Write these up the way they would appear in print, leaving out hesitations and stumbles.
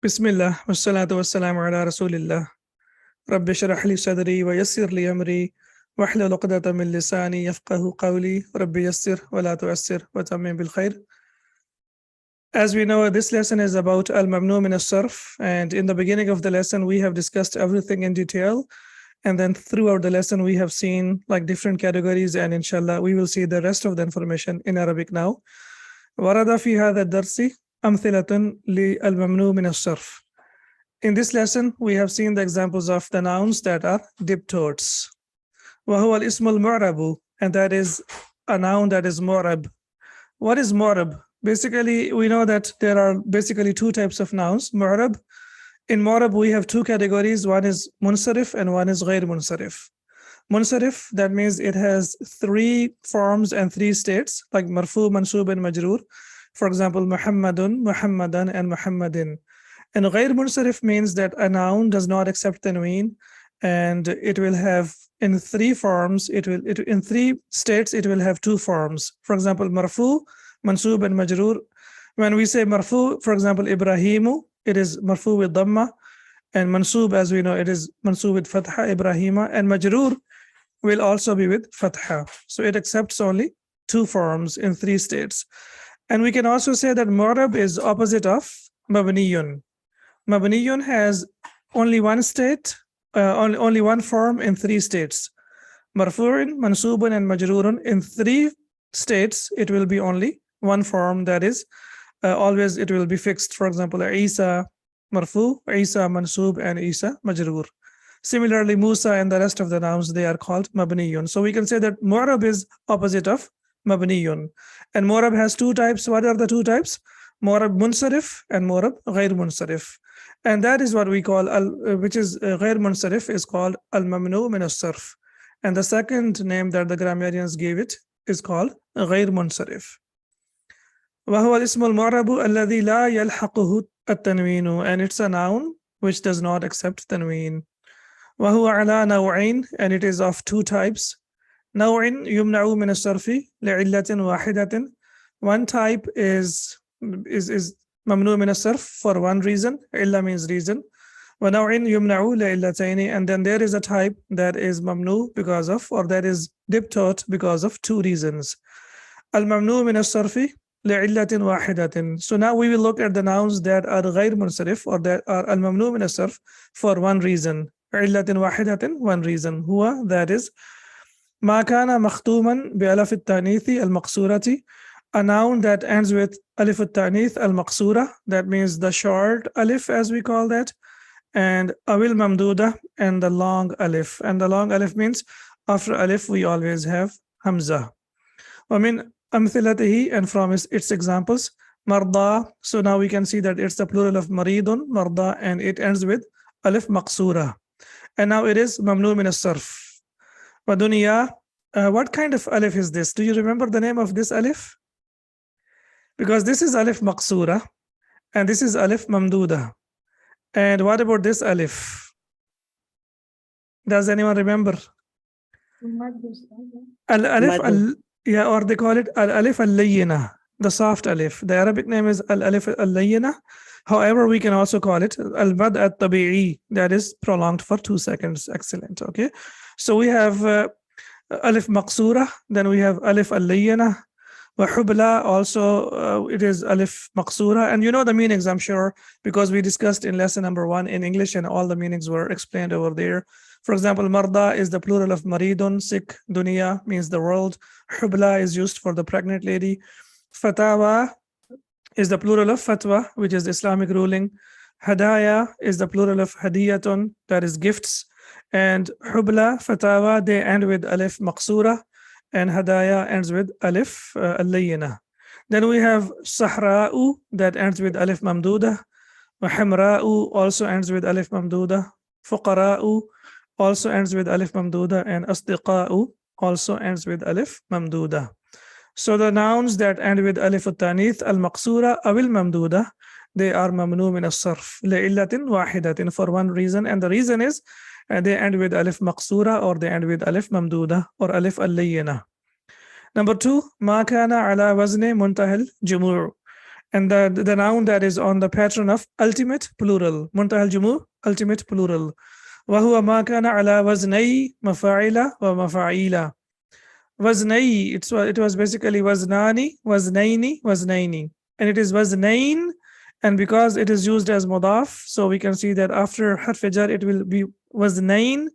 Bismillah, wassalatu wassalamu ala rasulillah. Rabbi shrah li sadri wa yassir li amri wahlul uqdatan min lisani yafqahu qawli. Rabbi yassir wa la tu'assir wa tammim bil khair. As we know, this lesson is about al-mamnu min as-sarf, and in the beginning of the lesson we have discussed everything in detail, and then throughout the lesson we have seen like different categories, and inshallah we will see the rest of the information in Arabic now. ورد في هذا الدرس أمثلة للممنوع من الصرف. In this lesson, we have seen the examples of the nouns that are dipped towards. وهو الاسم المعرب, and that is a noun that is mu'rab. What is mu'rab? Basically, we know that there are basically two types of nouns, mu'rab. In mu'rab, we have two categories. One is munsarif and one is غير munsarif. Munsarif, that means it has three forms and three states, like marfu, mansub, and majroor. For example, Muhammadun, Muhammadan, and Muhammadin. And غير munsarif means that a noun does not accept tanween, and it will have in three forms. In three states it will have two forms. For example, marfu, mansub, and majroor. When we say marfu, for example, Ibrahimu, it is marfu with dhamma, and mansub, as we know, it is mansub with fatha, Ibrahima, and majroor will also be with fatha. So it accepts only two forms in three states. And we can also say that mu'rab is opposite of mabniyun. Mabniyun has only one state, only one form in three states. Marfu'un, mansubun, and majrurun. In three states, it will be only one form, that is, always it will be fixed. For example, Isa marfu, Isa mansub, and Isa majrur. Similarly, Musa and the rest of the nouns, they are called mabniyun. So we can say that mu'rab is opposite of mabniyun. And mu'rab has two types. What are the two types? Mu'rab munsarif and mu'rab ghair munsarif. And that is what we call, which is ghair munsarif, is called al-mamnu min as-sarf. And the second name that the grammarians gave it is called ghair munsarif. وهو الاسم المعرب الذي لا يلحقه التنوين, and it's a noun which does not accept tanween. وهو على نوعين, and it is of two types. نوع يمنع من الصرف لعلة واحدة. One type is ممنوع من الصرف for one reason. إلا means reason. ونوع يمنع لعلتين, and then there is a type that is ممنوع because of, or that is dipped out because of two reasons. الممنوع من الصرف لعلة واحدة. So now we will look at the nouns that are غير منصرف, or that are الممنوع من الصرف for one reason. علة واحدة, one reason. هو, that is ما كان مختوما بألف التانيث المقصورة, a noun that ends with ألف التانيث المقصورة, that means the short alif, as we call that, and أو الممدودة, and the long alif. And the long alif means after alif we always have hamza. ومن أمثلته, and from its examples, مرضى. So now we can see that it's the plural of maridun, مرضى, and it ends with alif maqsura. And now it is mamnu min as-sarf. Wadunya, what kind of alif is this? Do you remember the name of this alif? Because this is alif maqsura, and this is alif mamduda. And what about this alif? Does anyone remember? Al-alif, yeah, or they call it al-alif al-layyina, the soft alif. The Arabic name is al-alif al-layyina. However, we can also call it al-mad at-tabi'i, that is prolonged for 2 seconds. Excellent. Okay. So we have alif maqsura, then we have alif al-layyina, wa hubla, also it is alif maqsura. And you know the meanings, I'm sure, because we discussed in lesson number 1 in English, and all the meanings were explained over there. For example, marda is the plural of maridun, sick. Dunya means the world. Hubla is used for the pregnant lady. Fatawa is the plural of fatwa, which is Islamic ruling. Hadaya is the plural of hadiyatun, that is gifts. And hubla, fatawa, they end with alif maqsura, and hadaya ends with alif al-layyina. Then we have sahra'u, that ends with alif mamduda. Himra'u also ends with alif mamduda. Fuqara'u also ends with alif mamduda, and asdiqa'u also ends with alif mamduda. So the nouns that end with alif al-tanith al-maqsura aw al-mamduda, they are mamnu min as-sarf li'illatin wahidatin, for one reason, and the reason is they end with alif maqsura, or they end with alif mamduda, or alif al-layyina. Number 2, ma kana ala wazni muntahil jumur. And the noun that is on the pattern of ultimate plural, منتهى الجموع, ultimate plural. وهو ما كان على وزني مفاعل ومفاعيل. وزني, it was basically وزناني, وزنيني, وزنيني. And it is وزنين, and because it is used as mudaf, so we can see that after harf jar it will be وزنين,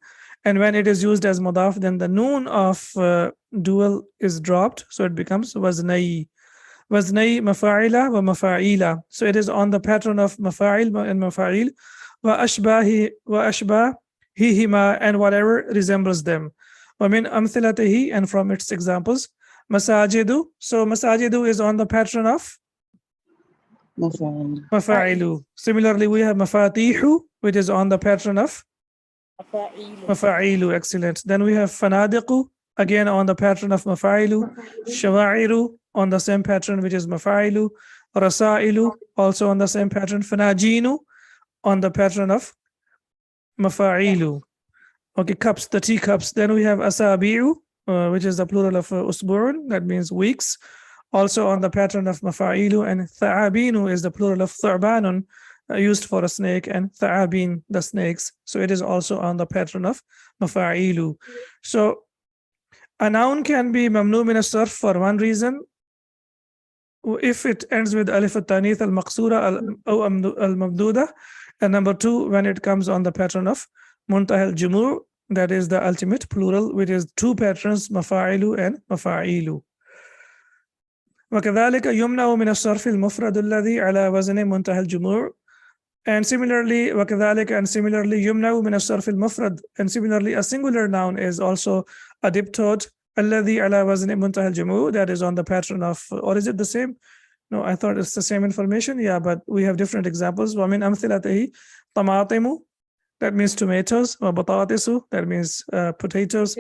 and when it is used as mudaf, then the noon of dual is dropped, so it becomes وزني. وزني مفاعل ومفاعيل. So it is on the pattern of مفاعل and مفاعيل وأشباههما and whatever resembles them. ومن أمثلته, and from its examples, مساجد. So مساجد is on the pattern of مفاعل. Similarly, we have مفاتيح, which is on the pattern of مفاعيل. Excellent. Then we have فنادق, again on the pattern of مفاعل. شواعر, on the same pattern, which is مفاعل. رسائل, also on the same pattern. فناجين, on the pattern of مفاعيل. Okay, cups, the teacups. Then we have أسابيع, which is the plural of أسبوع, that means weeks, also on the pattern of مفاعيل. And ثعابين is the plural of ثعبان, used for a snake, and ثعابين, the snakes. So it is also on the pattern of مفاعيل. So a noun can be ممنوع من الصرف for one reason, if it ends with ألف التانيث المقصورة أو الممدودة, and number two, when it comes on the pattern of منتهى الجموع, that is the ultimate plural, which is two patterns, مفاعل and مفاعيل. وكذلك يمنع من الصرف المفرد الذي على وزن منتهى الجموع. And similarly, وكذلك, and similarly, يمنع من الصرف المفرد. And similarly, a singular noun is also a diptode, الذي على وزن منتهى الجموع, that is on the pattern of, or is it the same? No, I thought it's the same information. Yeah, but we have different examples. ومن أمثلته طماطم, that means tomatoes. وبطاطس, that means potatoes.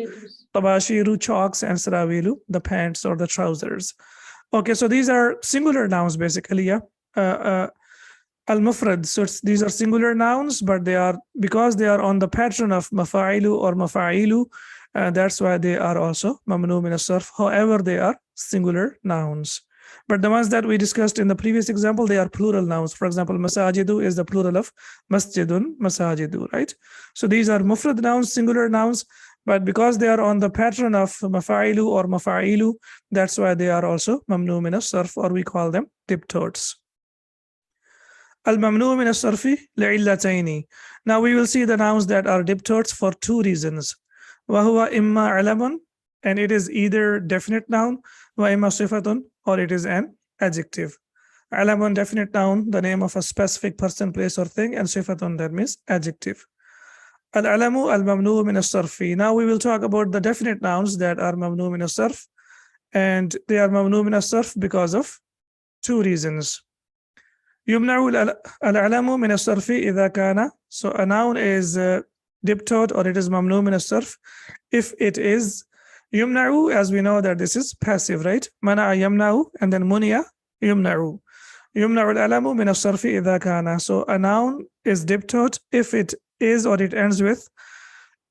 طباشير, chalks, and سراويل, the pants or the trousers. Okay, so these are singular nouns basically. Yeah. Al-mufrad, so these are singular nouns, but they are, because they are on the pattern of mafailu or mafailu, that's why they are also mamnu min as-sarf. However, they are singular nouns. But the ones that we discussed in the previous example, they are plural nouns. For example, masajidu is the plural of masjidun, masajidu, right? So these are mufrad nouns, singular nouns, but because they are on the pattern of mafailu or mafailu, that's why they are also mamnu min as-sarf, or we call them diptodes. Al-mamnu min as-sarfi li'illataini. Now we will see the nouns that are diptodes for two reasons. وَهُوَ إِمَّا عَلَمٌ, and it is either definite noun, وَإِمَّا صِفَةٌ, or it is an adjective. Alamun, definite noun, the name of a specific person, place, or thing, and sifatun, that means adjective. Al-alamu al-mamnu min as-sarfi. Now we will talk about the definite nouns that are mamnu min as-sarf, and they are mamnu min as-sarf because of two reasons. يمنع العلم من الصرف إذا كان, so a noun is diptode or it is mamnu min as-sarf if it is يمنع, as we know that this is passive, right? منع يمنع, and then منع يمنع. يمنع العلم من الصرف إذا كان. So a noun is diptode if it is or it ends with,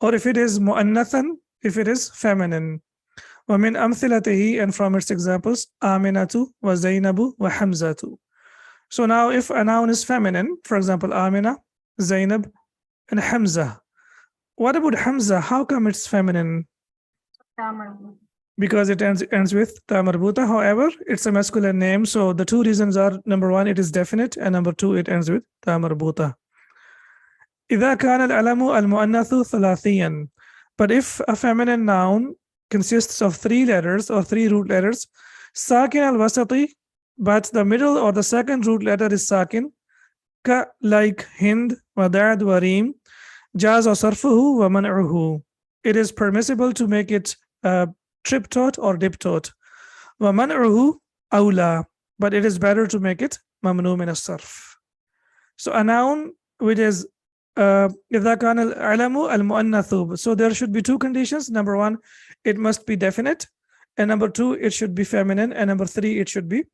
or if it is مؤنثا, if it is feminine. ومن أمثلته, and from its examples, آمنة وزينب وحمزة. So now if a noun is feminine, for example, Amina, Zainab, and Hamza. What about Hamza? How come it's feminine? Because it ends with ta marbuta. However, it's a masculine name. So the two reasons are, number one, it is definite, and number two, it ends with ta marbuta. إذا كان العلم المؤنث ثلاثيا. But if a feminine noun consists of three letters or three root letters, sakin al-wasati, but the middle or the second root letter is sakin, ka, like Hind, Wadad, Warim, jaz or sarfuhu wa man'uhu. It is permissible to make it triptode or diptode. Wa man'uhu awla, but it is better to make it mamnu min as-sarf. So a noun which is إذا كان العلم المؤنث. So there should be two conditions. Number one, it must be definite, and number two, it should be feminine, and number three, it should be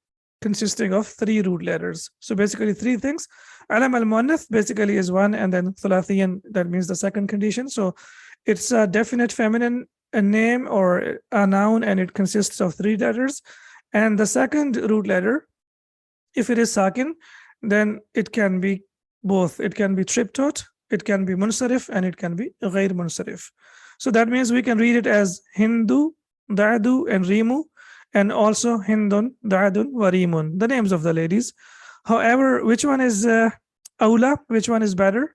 consisting of three root letters. So basically three things. Alam al-muannath basically is one, and then thulathiyan, that means the second condition. So it's a definite feminine name or a noun, and it consists of three letters. And the second root letter If it is sakin, then it can be both. It can be triptot, it can be munsarif, and it can be ghair munsarif. So that means we can read it as Hindu, Da'du, and Rimu, and also Hindun, Da'dun, Warimun, the names of the ladies. However, which one is awla? Which one is better?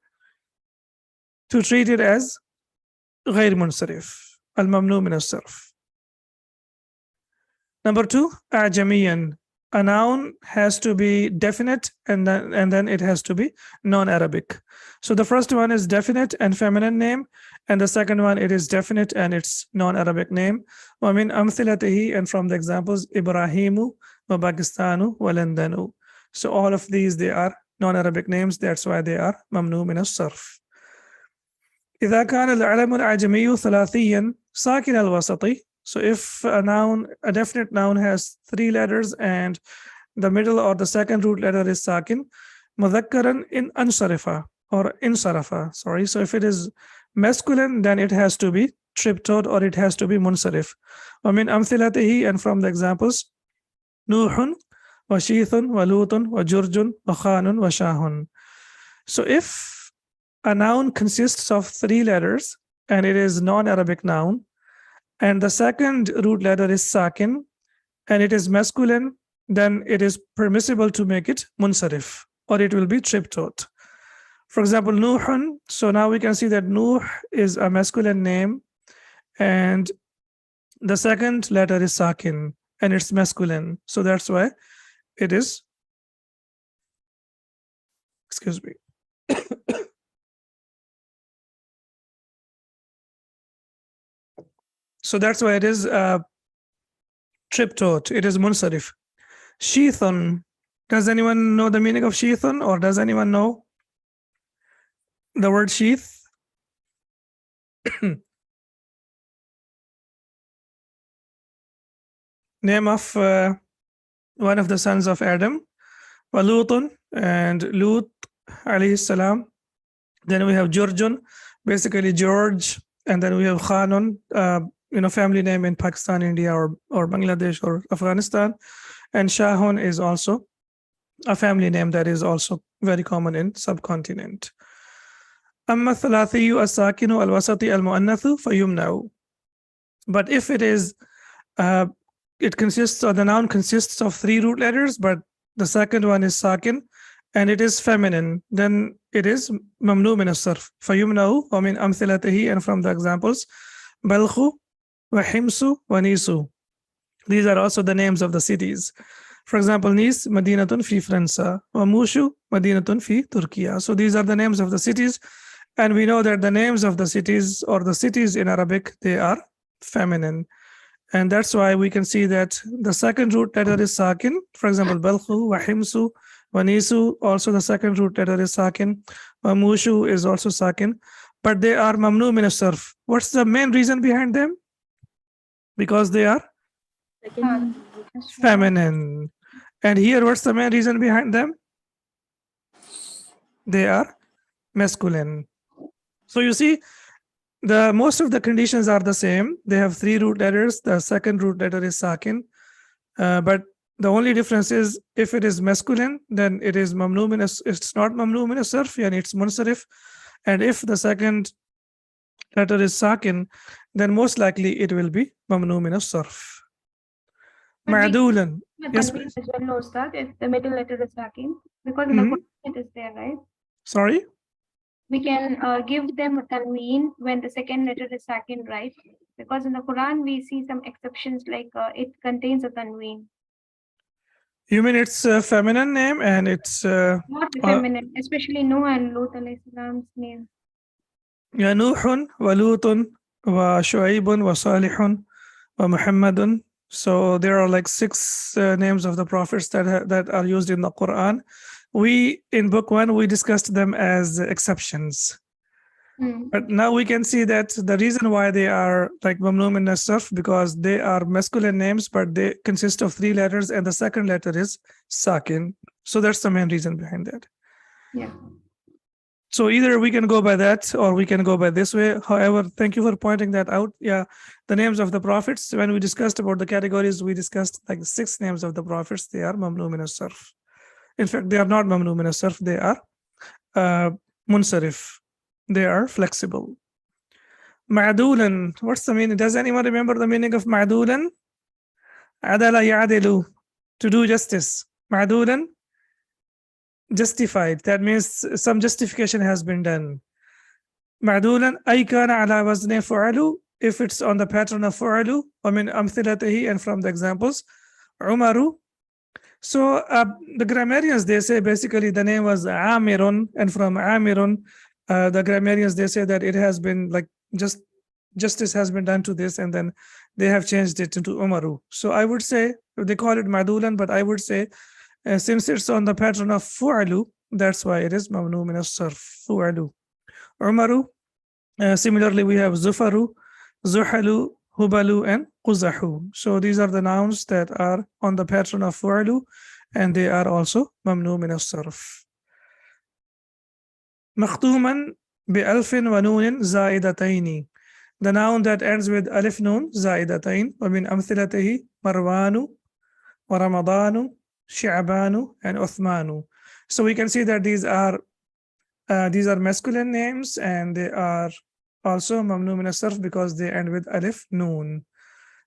To treat it as ghair munsarif, al-mamnu min as-sarf. Number 2, ajamiyan. A noun has to be definite and then it has to be non-Arabic. So the first one is definite and feminine name, and the second one it is definite and it's non-Arabic name. وَمِنْ أَمْثِلَتِهِ, and from the examples, Ibrahimu, wa Pakistanu, wa Londanu. So all of these, they are non-Arabic names. That's why they are mamnu min as-sarf. إذا كان العلم الأعجمي ثلاثيا ساكن الوسط. So if a noun, a definite noun, has 3 letters and the middle or the second root letter is sakin, mudhakkaran in ansarifa or insarafa. Sorry. So if it is masculine, then it has to be triptot or it has to be munsarif. وَمِنْ أَمْثِلَتِهِ, and from the examples, Nuhun, wa Shithun, wa Lutun, wa Jurjun, wa Khanun, wa Shahun. So if a noun consists of 3 letters and it is non-Arabic noun, and the second root letter is sakin, and it is masculine, then it is permissible to make it munsarif, or it will be triptot. For example, Nuhun. So now we can see that Nuh is a masculine name, and the second letter is sakin, and it's masculine. So that's why it is, excuse me. So that's why it is triptot. It is munsarif. Shithun. Does anyone know the meaning of shithun, or does anyone know the word sheath? Name of one of the sons of Adam, Walutun, and Lut alayhi salam. Then we have Jurjun, basically George, and then we have Khanun, family name in Pakistan, India, or Bangladesh or Afghanistan. And Shahun is also a family name that is also very common in subcontinent. أما الثلاثي الساكن الوسطي المؤنث فيمنع. But if it is, it consists, or the noun consists of 3 root letters, but the second one is sakin, and it is feminine, then it is mamnu min as-sarf. فيمنع ومن أمثلته, and from the examples, Balkhu, wa Himsu, wa Nisu. These are also the names of the cities. For example, Nis, Madinatun fi Fransa, wa Mushu, Madinatun fi Turkiya. So these are the names of the cities, and we know that the names of the cities, or the cities in Arabic, they are feminine. And that's why we can see that the second root letter is sakin. For example, Balkhu, wa Himsu, wa Nisu, also the second root letter is sakin. Wa Mushu is also sakin. But they are mamnu min as-sarf. What's the main reason behind them? Because they are feminine. And here, what's the main reason behind them? They are masculine. So you see, most of the conditions are the same. They have 3 root letters. The second root letter is sakin. But the only difference is, if it is masculine, then it is mamnu min it's not mamnu min as-sarf, and it's munsarif. And if the second letter is sakin, then most likely it will be mamnu min as-sarf. Ma'dulan. Yes, please. As well, Ustad, if the middle letter is sakin, because in the Quran it is there, right? Sorry? We can give them a tanween when the second letter is sakin, right? Because in the Quran we see some exceptions, like it contains a tanween. You mean it's a feminine name and it's not feminine, especially Noah and Lut alayhi salam's name. Ya Nuhun, wa Lutun, wa Shu'aibun, wa Salihun, wa Muhammadun. So there are like 6 names of the prophets that are used in the Quran. We, in book 1, we discussed them as exceptions. But now we can see that the reason why they are like mamnu min as-sarf, because they are masculine names, but they consist of 3 letters, and the second letter is sakin. So that's the main reason behind that. Yeah. So either we can go by that, or we can go by this way. However, thank you for pointing that out. Yeah, the names of the prophets, when we discussed about the categories, we discussed like 6 names of the prophets. They are mamnu min as-sarf. In fact, they are not mamnu min as-sarf, they are munsarif. They are flexible. Ma'dulan, what's the meaning? Does anyone remember the meaning of ma'dulan? Adala ya'adilu, to do justice. Ma'dulan, justified. That means some justification has been done. Ma'dulan ay kana ala wazni fu'alu, if it's on the pattern of fu'alu, wa min amthilatihi, and from the examples, Umaru. So the grammarians, they say basically the name was Amirun, and from Amirun, the grammarians, they say that it has been like justice has been done to this, and then they have changed it into Umaru. So I would say, they call it Madulan, but I would say, since it's on the pattern of Fu'alu, that's why it is Mamnu min as-sarf, Fu'alu. Umaru, similarly we have Zufaru, Zuhalu, Hubalu, and Quzahu. So these are the nouns that are on the pattern of Fu'alu, and they are also Mamnu min as-sarf. Makhtuman bi alfin wa nunin zaidataini. The noun that ends with alif nun zaidatain, wa min amthilatihi Marwanu, wa Ramadanu, Shi'banu, and Uthmanu. So we can see that these are masculine names, and they are also mamnu min as-sarf because they end with alif nun.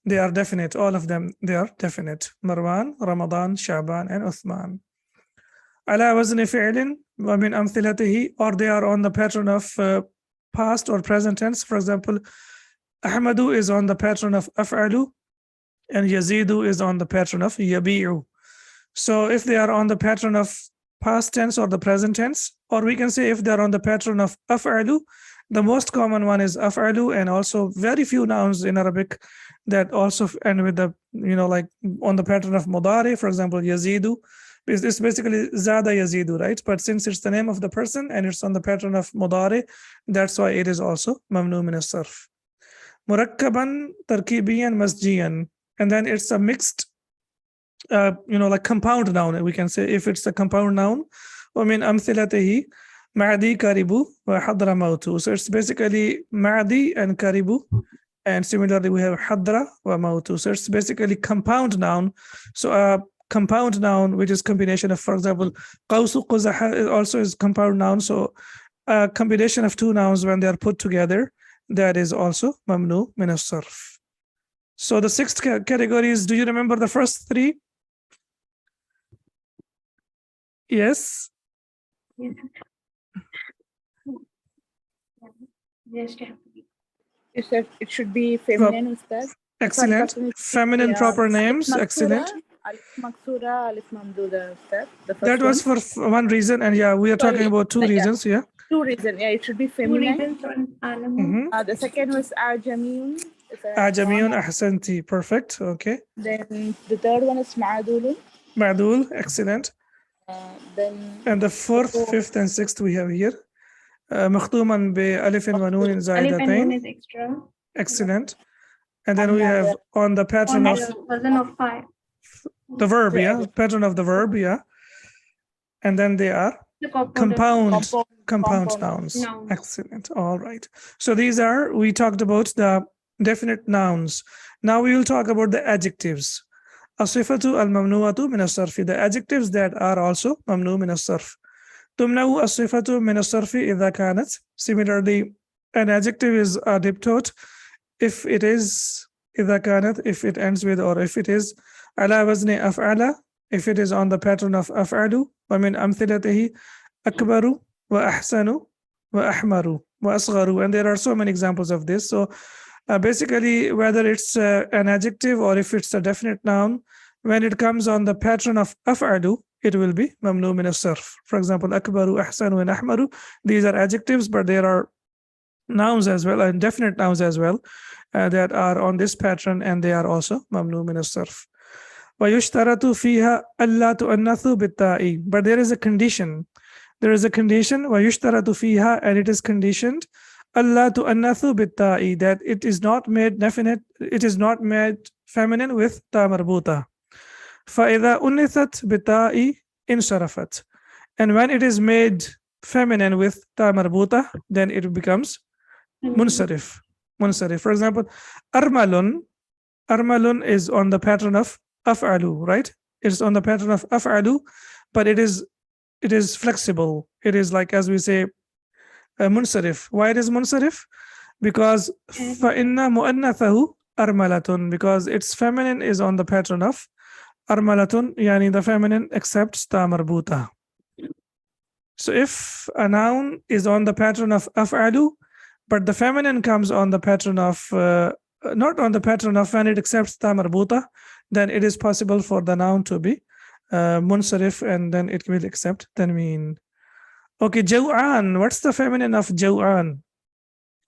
They are definite, all of them, they are definite. Marwan, Ramadan, Sha'ban, and Uthman. Ala wazni fi'lin wa min amthilatihi, or they are on the pattern of past or present tense. For example, Ahmadu is on the pattern of af'alu, and Yazidu is on the pattern of yabi'u. So if they are on the pattern of past tense or the present tense, or we can say if they're on the pattern of af'alu, the most common one is af'alu, and also very few nouns in Arabic that also end with the, like on the pattern of mudari. For example, Yazidu, it's basically Zada Yazidu, right? But since it's the name of the person and it's on the pattern of mudari, that's why it is also mamnu min as-sarf. Murakkaban, tarkibiyan, masjiyan, and then it's a mixed, like compound noun, we can say, if it's a compound noun. ومن أمثلته معدي كاربو وحضرموت. So it's basically معدي and karibu, and similarly we have hadra wa mautu. So it's basically compound noun. So a compound noun which is combination of, for example, qawsu quzaha also is compound noun. So a combination of two nouns, when they are put together, that is also mamnu min as-sarf. So the sixth categories, do you remember the first three? Yes. Just have to be. You said it should be feminine, Ustad. Excellent. Feminine proper names. Excellent. Alif maksura, alif mamduda, Ustad. The first That was one. for one reason, and yeah, we are Sorry, talking about two reasons. Yeah. Two reasons. Yeah, it should be Two feminine. reasons on alamu. The second was ajamiyun. Ajamiyun, ahsanti. Perfect. Okay. Then the third one is ma'adulun. Ma'dul. Excellent. Then And the fourth, fifth, and sixth we have here. مختوما بألف ونون Alif and زائدتين. nun is extra. Excellent. And then we have on the pattern On of the version of 5. the verb, yeah, pattern of the verb, yeah. And then they are The compound nouns. Nouns. Excellent. All right. So these are, we talked about the definite nouns. Now we will talk about the adjectives. As-sifatu al-mamnuatu min as-sarfi, the adjectives that are also mamnu min as-sarf. Tumna'u as-sifatu min as-sarfi idha kanat. Similarly, an adjective is a diptot if it is idha kanat, if it ends with, or if it is ala wazni af'ala, if it is on the pattern of af'alu, wa min amthilatihi akbaru wa ahsanu wa ahmaru wa asgharu. And there are so many examples of this. So basically, whether it's an adjective or if it's a definite noun, when it comes on the pattern of af'alu, it will be mamnu min as-sarf. For example, akbaru, ahsanu, and ahmaru. These are adjectives, but there are nouns as well, and definite nouns as well, that are on this pattern, and they are also mamnu min as-sarf. وَيُشْتَرَطُ فِيهَا أَلَّا تُؤَنَّثُ بِالتَّاءِ. But there is a condition. There is a condition, وَيُشْتَرَطُ فِيهَا, and it is conditioned, أَلَّا تُؤَنَّثُ بِالتَّاءِ, that it is not made definite, it is not made feminine with ta marbuta. فَإِذَا أُنِّثَتْ بِالتَّاءِ انصرفت. And when it is made feminine with ta marbuta, then it becomes munsarif. Munsarif. For example, armalun. Armalun is on the pattern of af'alu, right? It's on the pattern of af'alu, but it is flexible. It is like, as we say, munsarif. Why it is munsarif? Because فَإِنَّ مُؤَنَّثَهُ أَرْمَلَةٌ, because its feminine is on the pattern of armalatun, yani the feminine accepts ta marbuta. So if a noun is on the pattern of af'alu, but the feminine comes on the pattern of not on the pattern of when it accepts ta marbuta, then it is possible for the noun to be munsarif, and then it will accept tanween. Okay, jaw'an. What's the feminine of jaw'an?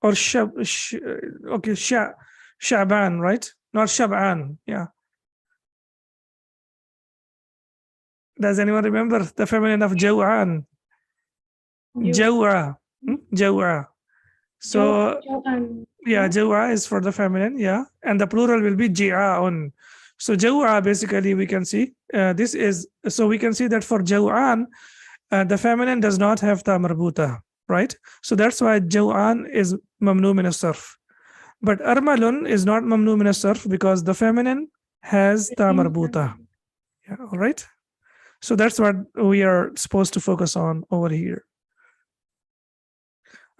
Or sha'ban, right? Not shab'an. Yeah. Does anyone remember the feminine of jaw'an? Jaw'a. Jaw'a. So yeah, jaw'a is for the feminine, yeah, and the plural will be ji'a'un. So jaw'a, basically we can see this is, so we can see that for jaw'an the feminine does not have ta marbuta, right? So that's why jaw'an is mamnu min as-sarf. But armalun is not mamnu min as-sarf because the feminine has ta marbuta. Yeah, all right. So that's what we are supposed to focus on over here.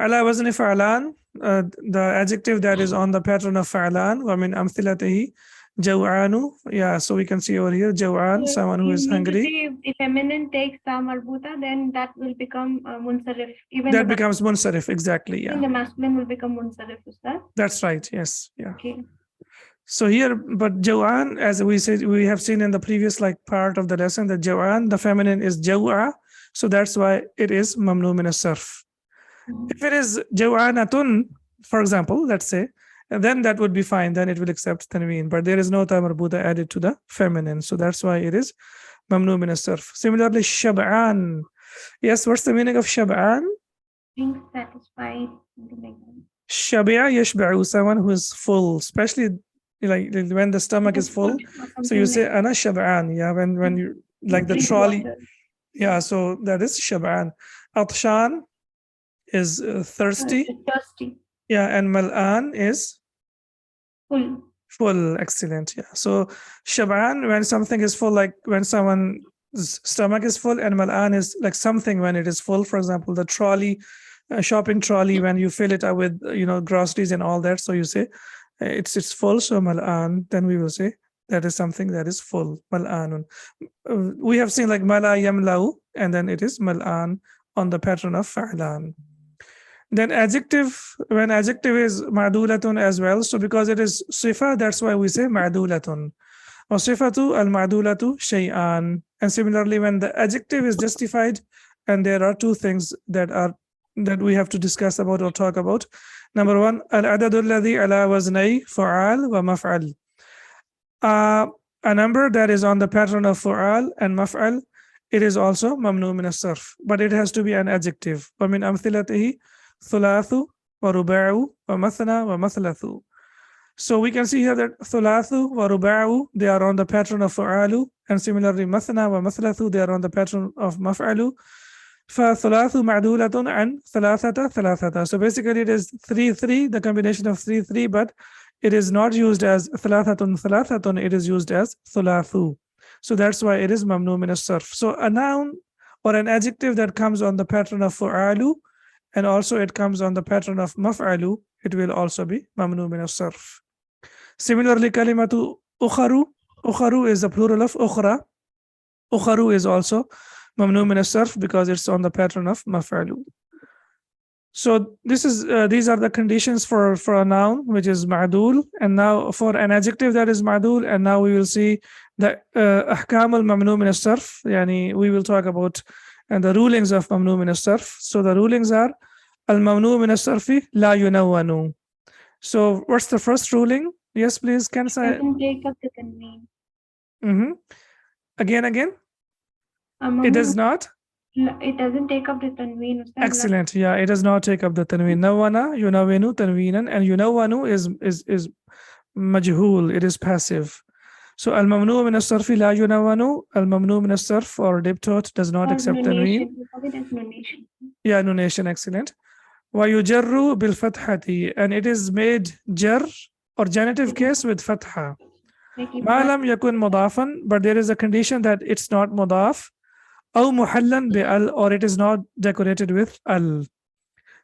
Ala wazni fa'lan, the adjective that is on the pattern of fa'lan, wa min amthilatihi jaw'anu. Yeah, so we can see over here jaw'an, someone who is hungry. If feminine takes ta marbuta, then that will become munsarif. Even that becomes munsarif, exactly. Yeah. Even the masculine will become munsarif, is that? That's right. Yes. Yeah. Okay. So here, but jaw'an, as we said, we have seen in the previous part of the lesson that jaw'an, the feminine is jaw'a, so that's why it is mamnu min as-sarf. If it is jaw'anatun, for example, let's say, then that would be fine. Then it will accept tanween, but there is no ta marbuta added to the feminine, so that's why it is mamnu min as-sarf. Similarly, shab'an. Yes, what's the meaning of shab'an? Being satisfied, something like that. Shabi'a yashba'u, someone who is full, especially like when the stomach is full. So you say ana shab'an. Yeah, when you like the trolley. Yeah, so that is shab'an. Atshan is thirsty. Yeah, and mal'an is full. Excellent. Yeah, so shab'an, when something is full, like when someone's stomach is full, and mal'an is like something when it is full. For example, the trolley, shopping trolley, when you fill it up with groceries and all that, so you say it's full, so mal'an, then we will say that is something that is full, mal'anun. We have seen like mala yamlau, and then it is mal'an on the pattern of fa'lan. Then adjective, when adjective is ma'dulatun as well, so because it is sifa, that's why we say ma'dulatun. Or sifatu al-ma'dulatu shay'an. And similarly, when the adjective is justified, and there are two things that we have to discuss about or talk about. Number one, al-adadu alladhi ala waznay fa'al wa maf'al. A number that is on the pattern of fa'al and maf'al, it is also mamnu min as-sarf, but it has to be an adjective. Wa min amthilatihi thulathu wa ruba'u wa mathna wa mathlathu. So we can see here that thulathu wa ruba'u, they are on the pattern of fa'alu, and similarly mathna wa mathlathu, they are on the pattern of maf'alu. فَثُلَاثُ مَعْدُولَةٌ عَنْ ثَلَاثَةَ ثَلَاثَةَ. So basically it is 3-3, the combination of 3-3, but it is not used as ثَلَاثَةٌ ثَلَاثَةٌ, it is used as ثُلَاثُ. So that's why it is mamnu min as-sarf. So a noun or an adjective that comes on the pattern of fu'alu, and also it comes on the pattern of maf'alu, it will also be mamnu min as-sarf. Similarly, kalimatu ukharu. Ukharu is the plural of ukhra. Ukharu is also mamnu min as-sarf because it's on the pattern of maf'alu. So this is these are the conditions for a noun which is ma'dul, and now for an adjective that is ma'dul, and now we will see the ahkam al-mamnu min as-sarf. Yani we will talk about the rulings of mamnu min as-sarf. So the rulings are al-mamnu min as-sarfi la yunawwanu. So what's the first ruling? Yes, please. Can say? Doesn't take up the tanween. Again. It does not. It doesn't take up the tanween. Excellent. Yeah, it does not take up the tanween. Nawana, yunawinu, tanweenan, and yunawanu is majhul. It is passive. So al-mamnu min as-sarfi la yunawanu. Al-mamnu min as-sarf or diptot does not accept tanween. Yeah, nunation. Excellent. Wa yujarru bil fathati, and it is made jar or genitive case with fatha. Ma lam yakun mudafan, but there is a condition that it's not mudaf. أو محلا بأل, or it is not decorated with al.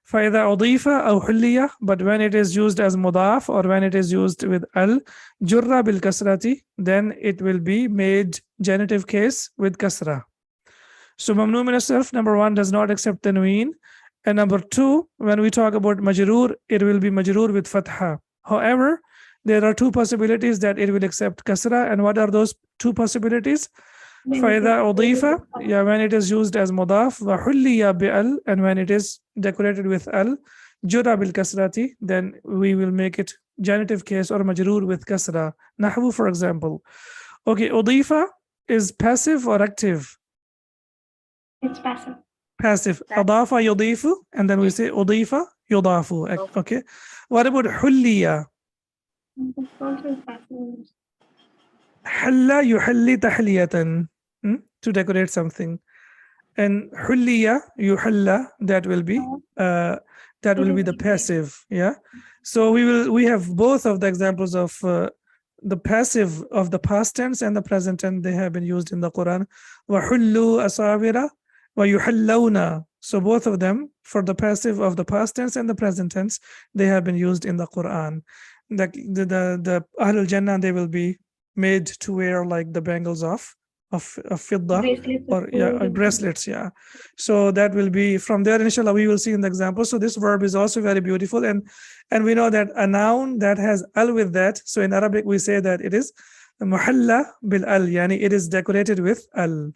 فإذا أضيف أو حلي, but when it is used as مضاف or when it is used with al, جر بالكسرة, then it will be made genitive case with kasra. So mamnu min as-sarf, number one, does not accept tanween. And number two, when we talk about majroor, it will be majroor with fatha. However, there are two possibilities that it will accept kasra. And what are those two possibilities? فَإِذَا أُضِيفَ, yeah, when it is used as mudaf, وَحُلِّيَ بِأَل, and when it is decorated with al, jura bil kasrati, then we will make it genitive case or majroor with kasra. Nahwu, for example. Okay, udifa is passive or active? It's passive. Passive. Adafa yudifu, and then we say udifa yudafu. Okay. What about hulliya? It's also passive. Halla yuhalli tahliyatan, to decorate something. And hulliya yuhalla, that will be the passive. Yeah. So we have both of the examples of the passive of the past tense and the present tense. They have been used in the Quran. Wa hullu asawira wa yuhallawna. So both of them, for the passive of the past tense and the present tense, they have been used in the Quran. The Ahlul Jannah, they will be made to wear like the bangles of fidda, Bracelets or bracelets. Yeah. So that will be from there, inshallah, we will see in the example. So this verb is also very beautiful, and we know that a noun that has al with that, so in Arabic we say that it is muhalla bil al, yani it is decorated with al.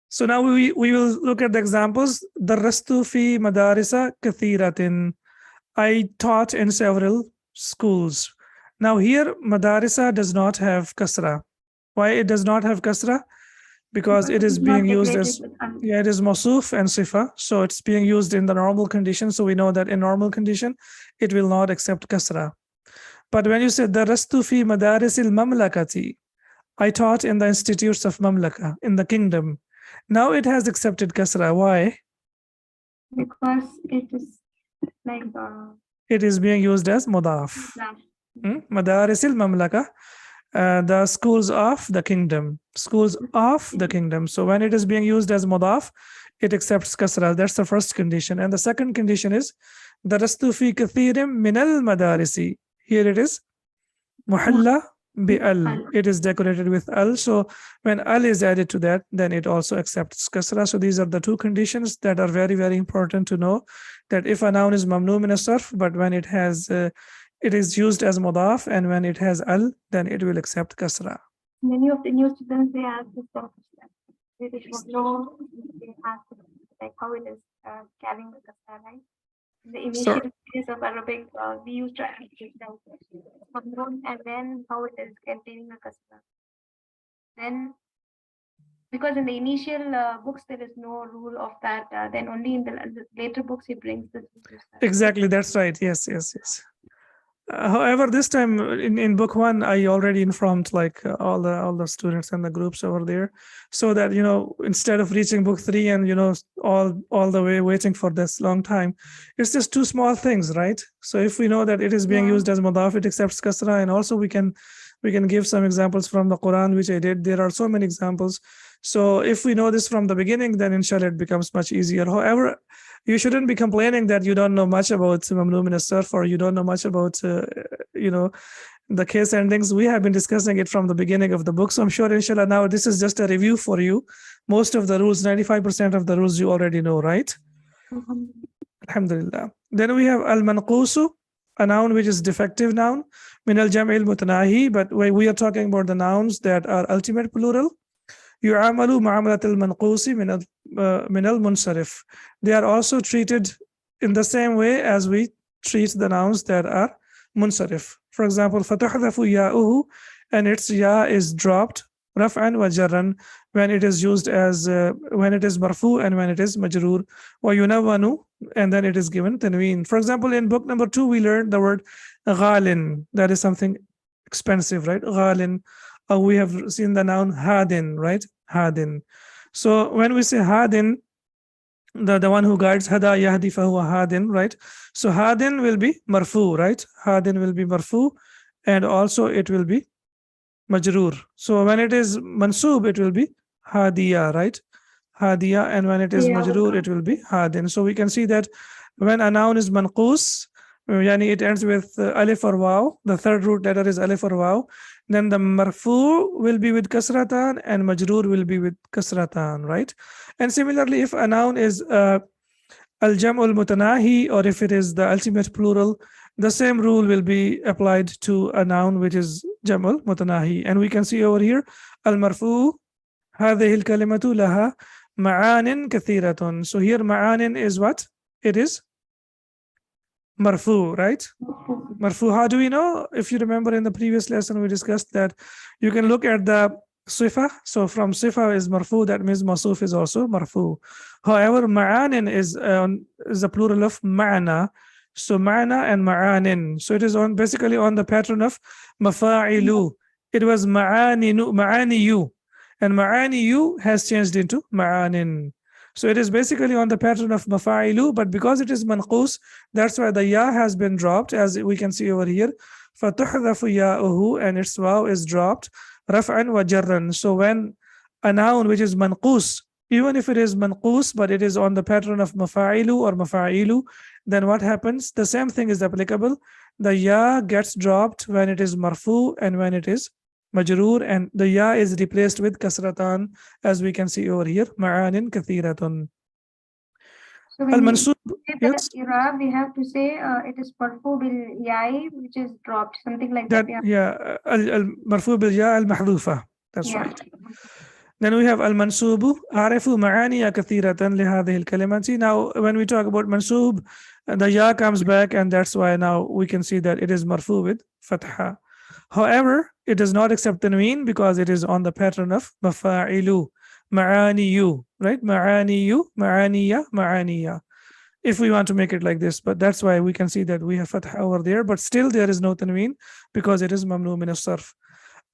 So now we will look at the examples. Darastu fi madarisa kathiratin. I taught in several schools. Now here madarisa does not have kasra. Why it does not have kasra? Because it is being used as, it is mawsuf and sifa, so it's being used in the normal condition. So we know that in normal condition it will not accept kasra. But when you say darastu fi madarisil mamlakati, I taught in the institutes of mamlaka, in the kingdom, now it has accepted kasra. Why? Because it is like it is being used as mudaf. Madarisil mamlaka, the schools of the kingdom, schools of the kingdom. So when it is being used as mudaf, it accepts kasra. That's the first condition. And the second condition is darastu fi kathirim min al madarisi. Here it is muhalla bi al. It is decorated with al. So when al is added to that, then it also accepts kasra. So these are the two conditions that are very, very important to know, that if a noun is mamnu min as-sarf, but when it has it is used as mudaf, and when it has al, then it will accept kasra. Many of the new students, they ask this question. They should know, they ask like how it is carrying the kasra, right? The initial phase of Arabic, we used to ask this and then how it is containing the kasra. Then, because in the initial books there is no rule of that, then only in the later books he brings this. Exactly, that's right. Yes. However, this time in book one, I already informed like all the students and the groups over there, so that instead of reaching book three and all the way waiting for this long time, it's just two small things, right? So if we know that it is being used as mudaf, it accepts kasra, and also we can give some examples from the Quran, which I did. There are so many examples. So if we know this from the beginning, then inshallah it becomes much easier. However, you shouldn't be complaining that you don't know much about mamnu min as-sarf, or you don't know much about the case endings. We have been discussing it from the beginning of the book, so I'm sure inshallah now this is just a review for you. Most of the rules, 95% of the rules you already know, right? Alhamdulillah. Then we have al-manqusu, a noun which is defective noun, min al-jam'i al-mutanahi, but we are talking about the nouns that are ultimate plural. يعامل معاملة المنقوص من المنصرف. They are also treated in the same way as we treat the nouns that are munsarif. For example, فتحذف ياؤه, and its ya is dropped رفعا وجرا when it is used as when it is marfu and when it is majroor. وينون, and then it is given tanween. For example, in book number 2 we learned the word ghalin, that is something expensive, right? Ghalin. We have seen the noun hadin, right? Hadin. So when we say hadin, the one who guides, hada yahdi fahuwa hadin, right? So hadin will be marfu, right? Hadin will be marfu, and also it will be majroor. So when it is mansub, it will be hadiya, right? Hadiya, and when it is majroor, it will be hadin. So we can see that when a noun is manqus, yani it ends with alif or waw, the third root letter is alif or waw, then the marfu will be with kasratan and majroor will be with kasratan, right? And similarly, if a noun is al-jam'ul mutanahi, or if it is the ultimate plural, the same rule will be applied to a noun which is jam'ul mutanahi. And we can see over here, al-marfu, هذه الكلمة لها معان كثيرة. So here معان is what? It is marfu, right? Marfu, how do we know? If you remember in the previous lesson, we discussed that you can look at the sifa. So from sifa is marfu, that means masuf is also marfu. However, ma'anin is a plural of ma'ana. So ma'ana and ma'anin. So it is on basically on the pattern of mafa'ilu. It was ma'aniyu, and ma'aniyu has changed into ma'anin. So it is basically on the pattern of mafa'ilu, but because it is manqus, that's why the ya has been dropped, as we can see over here. فَتُحْذَفُ يَاؤُهُ, and its waw is dropped. رَفْعًا وَجَرًّا. So when a noun which is manqus, even if it is manqus, but it is on the pattern of mafa'ilu or mafa'ilu, then what happens? The same thing is applicable. The ya gets dropped when it is marfu and when it is majroor, and the ya is replaced with kasratan, as we can see over here, ma'anin kathiratun. So when Al-mansub, we say yes, the i'rab, we have to say it is marfu bil ya'i, which is dropped, something like that. yeah, al-marfu bil ya al-mahdhufa. That's right. Then we have al-mansubu, a'rifu ma'aniya kathiratan li hadhihi al-kalimati. Now, when we talk about mansub, the ya comes back, and that's why now we can see that it is marfu with fatha. However, it does not accept tanween because it is on the pattern of mafa'ilu, ma'aniyu, right? Ma'aniyu, ma'aniya, ma'aniya. If we want to make it like this, but that's why we can see that we have fatha over there, but still there is no tanween because it is mamnu min as-sarf.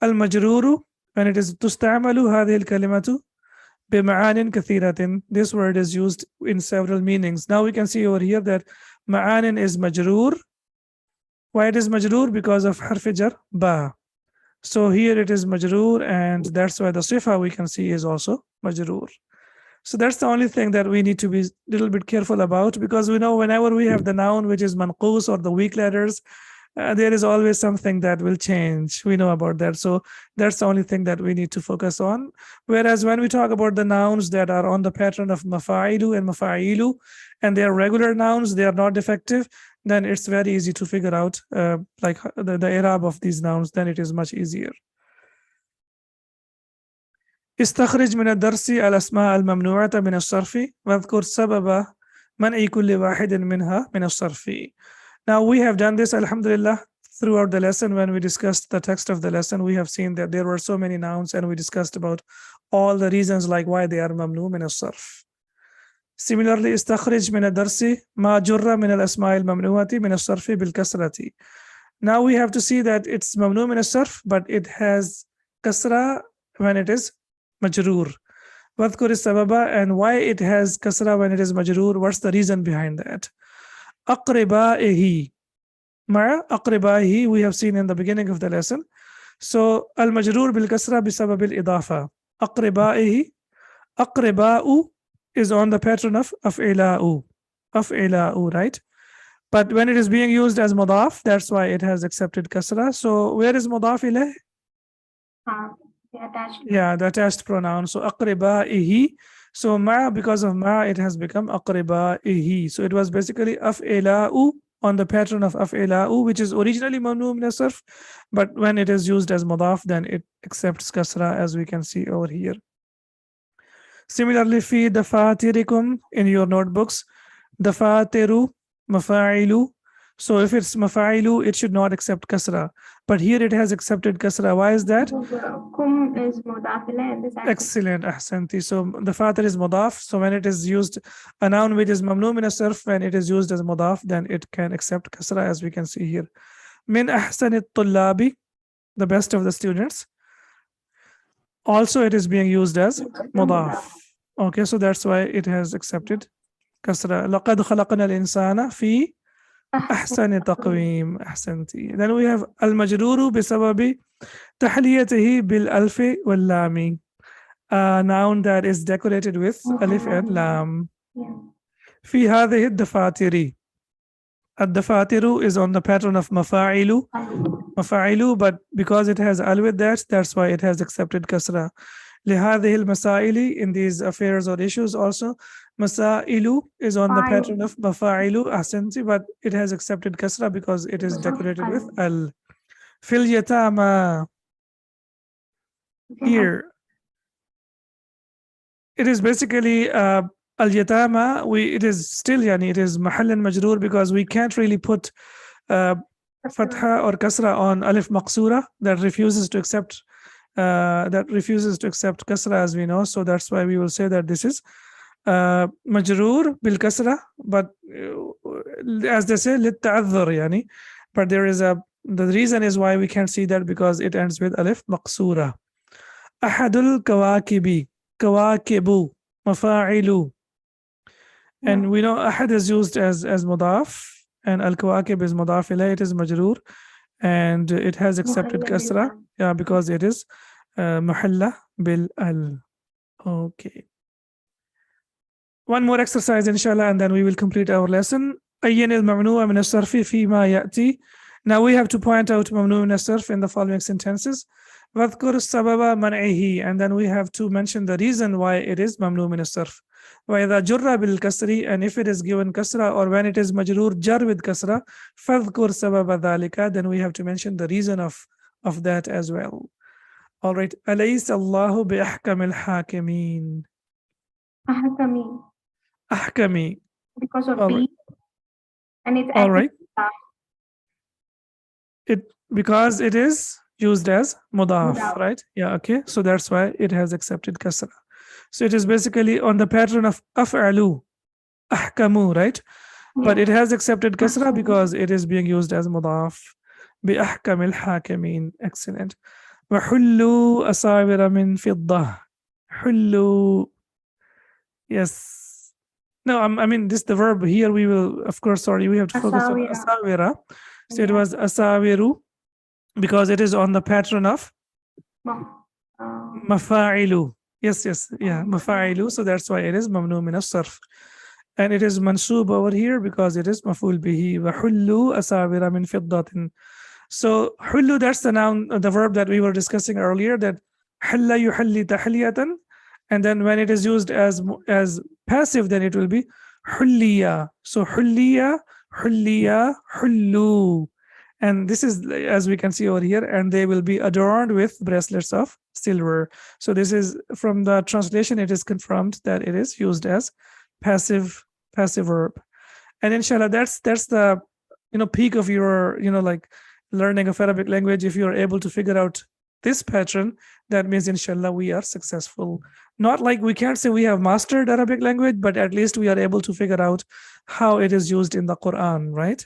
Al-majruru, when it is tusta'malu hadhihi al-kalimatu bima'anin kathiratin, this word is used in several meanings. Now we can see over here that ma'anin is majroor. Why it is majroor? Because of harf jar ba. So here it is majroor, and that's why the sifa we can see is also majroor. So that's the only thing that we need to be a little bit careful about, because we know whenever we have the noun which is manqus or the weak letters, there is always something that will change. We know about that. So that's the only thing that we need to focus on. Whereas when we talk about the nouns that are on the pattern of mafa'ilu and mafa'ilu, and they are regular nouns, they are not defective, then it's very easy to figure out like the i'rab of these nouns. Then it is much easier. استخرج من الدرس الأسماء الممنوعة من الصرف واذكر سبب منع كل واحد منها من الصرف. Now we have done this, alhamdulillah, throughout the lesson. When we discussed the text of the lesson, we have seen that there were so many nouns, and we discussed about all the reasons like why they are mamnu min as-sarf. Similarly, استخرج من الدرس ما جر من الأسماء الممنوعة من الصرف بالكسرة. Now we have to see that it's mamnu min as-sarf, but it has kasra when it is majroor. Wadhkur sababa, and why it has kasra when it is majroor. What's the reason behind that? Aqribaihi. Ma'a aqribaihi we have seen in the beginning of the lesson. So al majroor bil kasra bisabab al idafa. Aqribaihi. Aqriba'u is on the pattern of af'ila'u. Af'ila'u, right? But when it is being used as mudaf, that's why it has accepted kasra. So where is mudaf ilayh? The attached pronoun. So aqribaihi. So ma, because of ma, it has become aqribaihi. So it was basically af'ila'u on the pattern of af'ila'u, which is originally mamnu min as-sarf, but when it is used as mudaf, then it accepts kasra, as we can see over here. Similarly, fi dafatirikum, in your notebooks, dafatiru, mafa'ilu. So if it's mafa'ilu, it should not accept kasra. But here it has accepted kasra. Why is that? Kum is mudaf ilayh, and this excellent, ahsanti. So the fatir is mudaf. So when it is used, a noun which is mamnu min as-sarf, when it is used as mudaf, then it can accept kasra, as we can see here. Min ahsani tullabi, the best of the students. Also, it is being used as mudaf. Okay, so that's why it has accepted kasra. لقد خلقنا الإنسان في أحسن تقويم. أحسنتي. Then we have al-majruru bisababi تحليته بالألف واللام. A noun that is decorated with ألف and لام. Yeah. في هذه الدفاتر. الدفاتر is on the pattern of مفاعل. مفاعل, but because it has al with that, that's why it has accepted kasra. لهذه المسائل, in these affairs or issues also, مسائل is on the pattern of مفاعل أحسنتي, but it has accepted kasra because it is decorated with al. في اليتامى, here it is basically al-yatama, it is still it is mahal and majroor because we can't really put fatha or kasra on alif maqsura that refuses to accept kasra, as we know. So that's why we will say that this is majroor bil kasra, but as they say lit ta'adhur, but the reason is why we can't see that because it ends with alif maqsura. Ahadul kawakibi, kawakibu, mafa'ilu. And we know ahad is used as mudaf, and al-kawakib is mudaf ilayh, it is majroor, and it has accepted kasra, because it is muhalla bil al. Okay. One more exercise, inshallah, and then we will complete our lesson. Ayyan al-mamnu'a min as-sarfi fi ma ya'ti. Now we have to point out mamnu min as-sarf in the following sentences. Wadhkur sababa man'ihi, and then we have to mention the reason why it is mamnu min as-sarf. وَإِذَا جُرَّ بِالْكَسْرِ, and if it is given kasra, or when it is majroor jar with kasra, فَذْكُرْ سَبَبَ ذَلِكَ, then we have to mention the reason of that as well. All right. أَلَيْسَ اللَّهُ بِأَحْكَمِ الْحَاكِمِينَ. Ahkami. Ahkami. Because of All B. right. And it's All right. Because it is used as mudaf, right? Yeah, okay. So that's why it has accepted kasra. So it is basically on the pattern of af'alu, ahkamu, right? But it has accepted kasra because it is being used as mudaf. Bi ahkamil hakimin. Excellent. Wa hullu asawira min fiddah. Hullu. Yes. No, I mean, this the verb here. We will, of course, we have to focus on asawira. So it was asawiru because it is on the pattern of mafa'ilu. Yes, yeah, mafa'ilu. So that's why it is mamnu min as-sarf. And it is mansub over here because it is maf'ul bihi. Wa hullu asawira min fiddatin. So hullu, that's the noun, the verb that we were discussing earlier, that halla yuhalli tahliyatan. And then when it is used as passive, then it will be hulliya. So hulliya, hulliya, hullu. And this is, as we can see over here, and they will be adorned with bracelets of silver. So this is, from the translation, it is confirmed that it is used as passive verb. And inshallah, that's the peak of your like learning of Arabic language. If you're able to figure out this pattern, that means inshallah we are successful. Not like we can't say we have mastered Arabic language, but at least we are able to figure out how it is used in the Quran, right?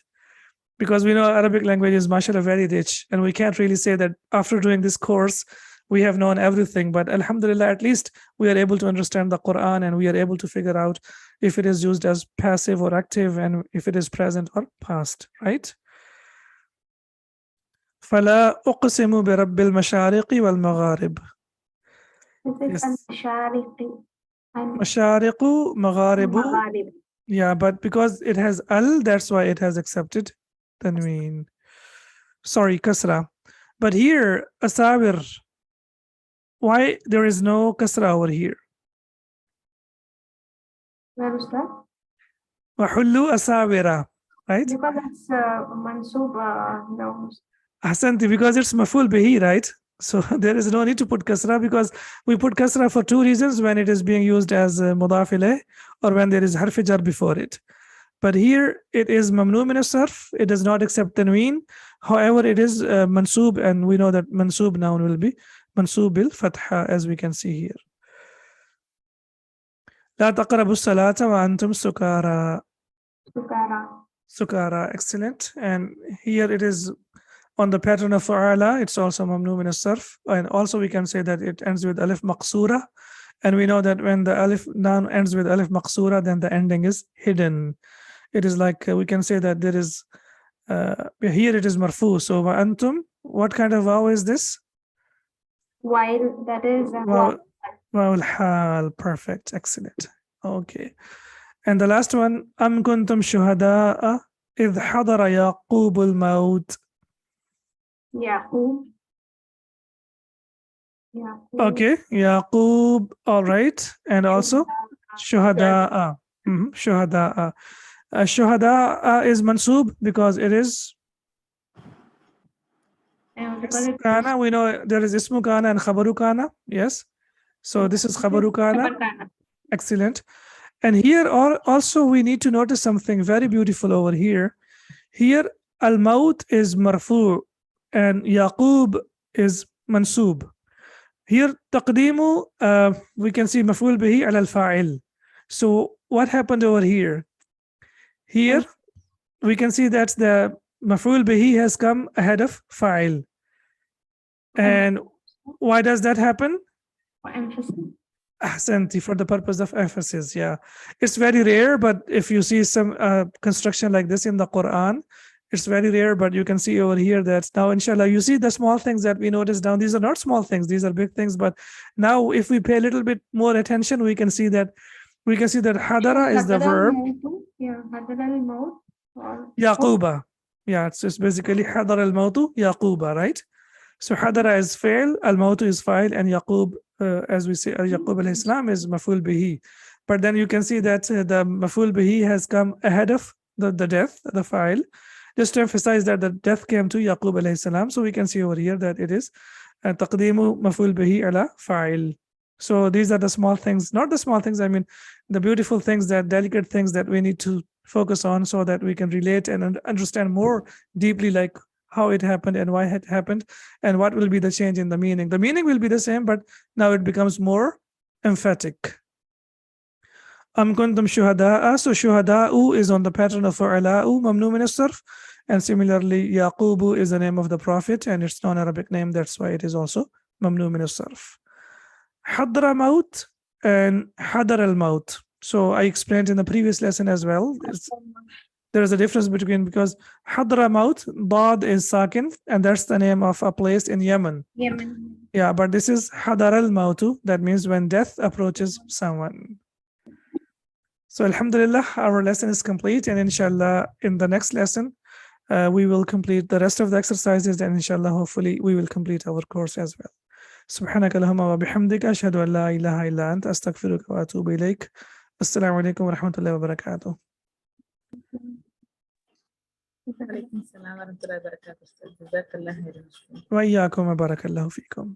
Because we know Arabic language is mashallah very rich, and we can't really say that after doing this course we have known everything, but alhamdulillah, at least we are able to understand the Quran, and we are able to figure out if it is used as passive or active, and if it is present or past, right? فلا أقسم برب المشارق والمغارب. مشارق مغارب. Yeah, but because it has al, that's why it has accepted tanween. Sorry, kasra. But here, asawir, why there is no kasra over here? Where is that? وَحُلُّ asawira, right? Because it's mansub, no. Ahsanti, because it's maful bihi, right? So there is no need to put kasra, because we put kasra for two reasons: when it is being used as mudaf ilayh, or when there is harf jar before it. But here it is mamnu min as-sarf. It does not accept tanween. However, it is mansub, and we know that mansub noun will be mansub bil fatha, as we can see here. لا تقربوا الصلاة وأنتم سكارى. Sukara, excellent. And here it is on the pattern of fa'ala. It's also mamnu min as-sarf, and also we can say that it ends with alif maqsura, and we know that when the alif noun ends with alif maqsura, then the ending is hidden. It is like we can say that there is here it is marfu. So wa antum, what kind of vow is this? while, that is Wow, wow, hal, perfect, excellent. Okay. And the last one, أم كنتم شهداء إذ حضر يعقوب الموت. Yaqub. Yaqub. Okay, Yaqub, all right. And also Shuhada'a. Shuhada'a. Shuhada'a is mansub because it is Because it kana. We know there is ismu kana and khabaru kana. Yes. So this is khabaru kana. Kana. Excellent. And here also we need to notice something very beautiful over here. Here al-maut is marfu and Yaqub is mansub. Here taqdimu, we can see maf'ul bihi ala al-fa'il. So what happened over here? Here we can see that the maf'ul bihi has come ahead of fa'il. And why does that happen? For emphasis. Ahsanti, for the purpose of emphasis. Yeah, it's very rare, but if you see some construction like this in the Quran, it's very rare, but you can see over here that now inshallah you see the small things that we notice down. These are not small things, these are big things, but now if we pay a little bit more attention, we can see that hadara is the verb. Yeah, hadara al-maut or Yaquba. Yeah, it's basically hadara al-mautu Yaquba, right? So hadara is fail, al-mautu is fa'il, and Yaqub, as we say, Yaqub alayhi salam is maf'ul bihi. But then you can see that the maf'ul bihi has come ahead of the death, the fa'il, just to emphasize that the death came to Yaqub alayhi salam. So we can see over here that it is taqdeemu maf'ul bihi ala fa'il. So these are the small things, not the small things, I mean the beautiful things, that delicate things that we need to focus on so that we can relate and understand more deeply, like how it happened and why it happened and what will be the change in the meaning. The meaning will be the same, but now it becomes more emphatic. Am kuntum shuhada'a. So shuhada'u is on the pattern of fa'ala'u, mamnu min as-sarf. And similarly, Yaqubu is the name of the prophet and it's non-Arabic name. That's why it is also mamnu min as-sarf. Hadra maut and hadar al-maut. So I explained in the previous lesson as well. There is a difference between, because Hadra Maut, Dad is Sakin, and that's the name of a place in Yemen. Yemen. Yeah, but this is Hadar al Mautu, that means when death approaches someone. So Alhamdulillah, our lesson is complete, and inshallah, in the next lesson, we will complete the rest of the exercises, and inshallah, hopefully, we will complete our course as well. سبحانك اللهم وبحمدك أشهد أن لا إله إلا أنت أستغفرك وأتوب إليك. السلام عليكم ورحمة الله وبركاته. وعليكم السلام ورحمة الله وبركاته. جزاك الله خيرا. وإياكم وبارك الله فيكم.